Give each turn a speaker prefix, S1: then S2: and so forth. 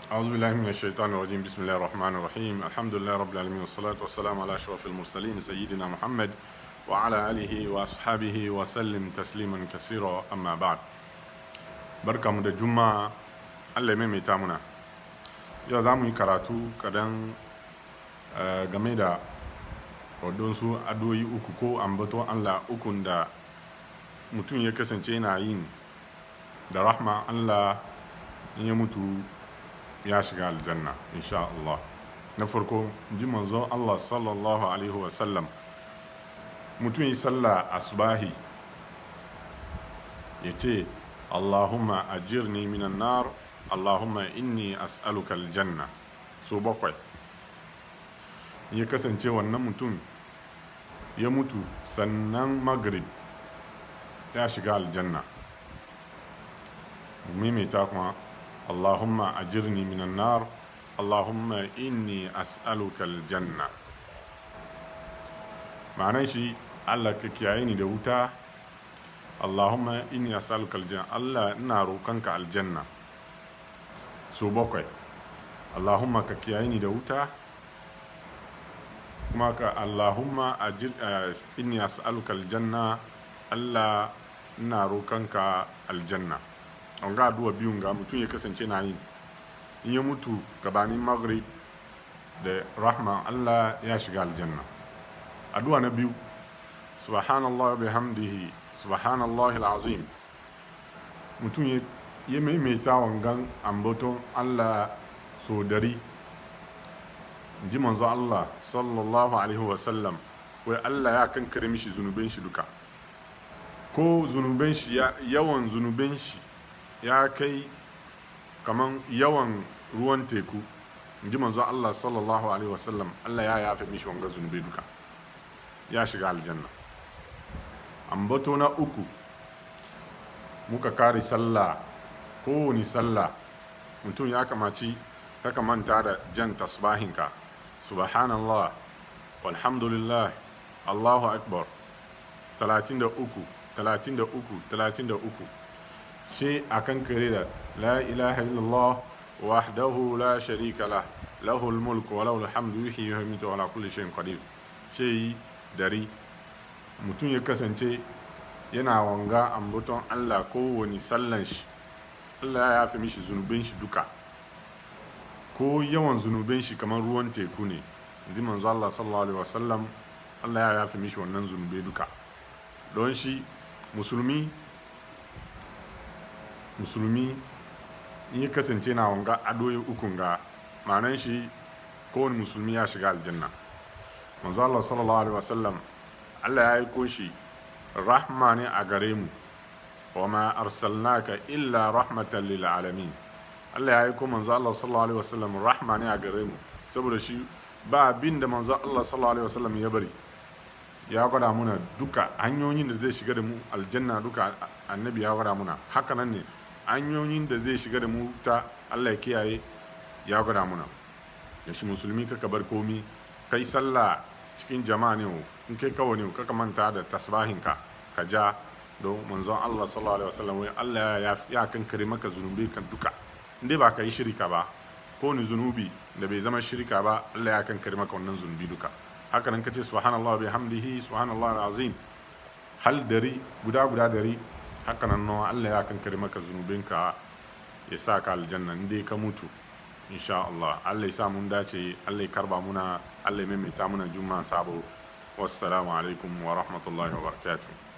S1: أعوذ بالله من الشيطان الرجيم. بسم الله الرحمن الرحيم. الحمد لله رب العالمين، والصلاة والسلام على أشرف المرسلين سيدنا محمد وعلى آله وأصحابه وسلم تسليما كثيرا. أما بعد، بركة مدى جمعة Allah maimaita muna. Yau za mu yi karatu kadan game da waɗansu addu'o'i uku ko ambaton Allah ukun da mutum ya kasance yana yin da rahma Allah in ya mutu ya shiga aljanna insha Allah. Na farko, ji manzon Allah sallallahu alaihi wasallam, mutum yi sallah asbahi ya ce Allahumma ajirni minan nar, Allahumma inni as'aluka aljanna, so bakwai. Ya kasance wannan mutum ya mutu sannan maghrib ya shiga aljanna. Maimaita kuma Allahumma ajirni minan nar, Allahumma inni as'aluka aljanna. Ma'anar shi, Allah ka kiyaye ni da wuta, Allahumma inni as'aluka aljanna, Allah ina roƙonka aljanna, so bakwai. Allahumma ka kiyaye ni da wuta, kuma ka Allahumma inni as'aluka aljanna, Allah ina roƙonka aljanna. An ga addu'a biyun ga mutum ya kasance na yi in ya mutu gabanin maghrib da rahma Allah ya shiga aljanna. Addu'a na biyu, subhanallah bihamdihi subhanallah alazim. Mutum ya maimaita wangan ambaton Allah so dari. Ji manzo Allah sallallahu alaihi wasallam, wai Allah ya kankare mishi zunuben shi duka, ko zunuben shi yawan zunuben shi ya kai kaman yawan ruwan teku. Ji manzo Allah sallallahu alaihi wasallam, Allah ya yafe mishi wanga zunubai duka, ya shiga aljanna. Ambato na uku, muka kare sallah, kowane sallah mutum ya kamaci ka manta da jan tasbahinka, subhanallah walhamdulillah Allahu akbar 33 shi akan kare da la ilaha illallah wahdahu la sharika lah lahul mulku wa lahul hamdu yuhyi wa yumiitu wa ala kulli shay'in qadir. Shi dari mutum ya kasance yana wanga ambaton Allah kowane sallan shi, Allah ya yafe mishi zunubin shi duka, ko yawan zunubin shi kamar ruwan teku ne. Ji manzo Allah sallallahu alaihi wasallam, Allah ya yafe mishi wannan zunubai duka. Don shi musulmi in ya kasance na wanga adoyi ukun ga, ma'anan shi kowane musulmi ya shiga aljanna. Manzo Allah sallallahu alaihi wasallam, Allah ya aiko shi rahma ne a gare mu, wa ma arsalnaka illa rahmatan lil alamin. Allah ya aiko manzo Allah sallallahu alaihi wasallam rahma ne a gare mu, saboda shi ba abin da manzo Allah sallallahu alaihi wasallam ya bari. Ya gwada muna duka hanyoyin da zai shiga da mu aljanna, duka annabi ya gwada muna. Haka nan ne hanyoyin da zai shiga da mu ta Allah ya kiyaye, ya gwada muna. Da shi musulmi kaka bar komi, kai sallah cikin jama'a ne, in kai kawai ne kaka manta da tasbahinka ka ja, don manzon Allah sallallahu alaihi wasallam, wai Allah ya kankare maka zunubi kan duka. Indai ba ka yi shirka ba, ko ni zunubi da bai zama shirka ba, Allah ya kankare maka wannan zunubi duka. Haka nan kace subhanallah bihamdihi subhanallah alazim hal dari guda dari. Haka nan no Allah ya kankare maka zunubinka, ya sa ka aljanna indai ka mutu insha Allah. Allah ya sa mun dace, Allah ya karba muna, Allah ya maimaita muna juma'a sabo. Wassalamu alaikum wa rahmatullahi wa barakatuh.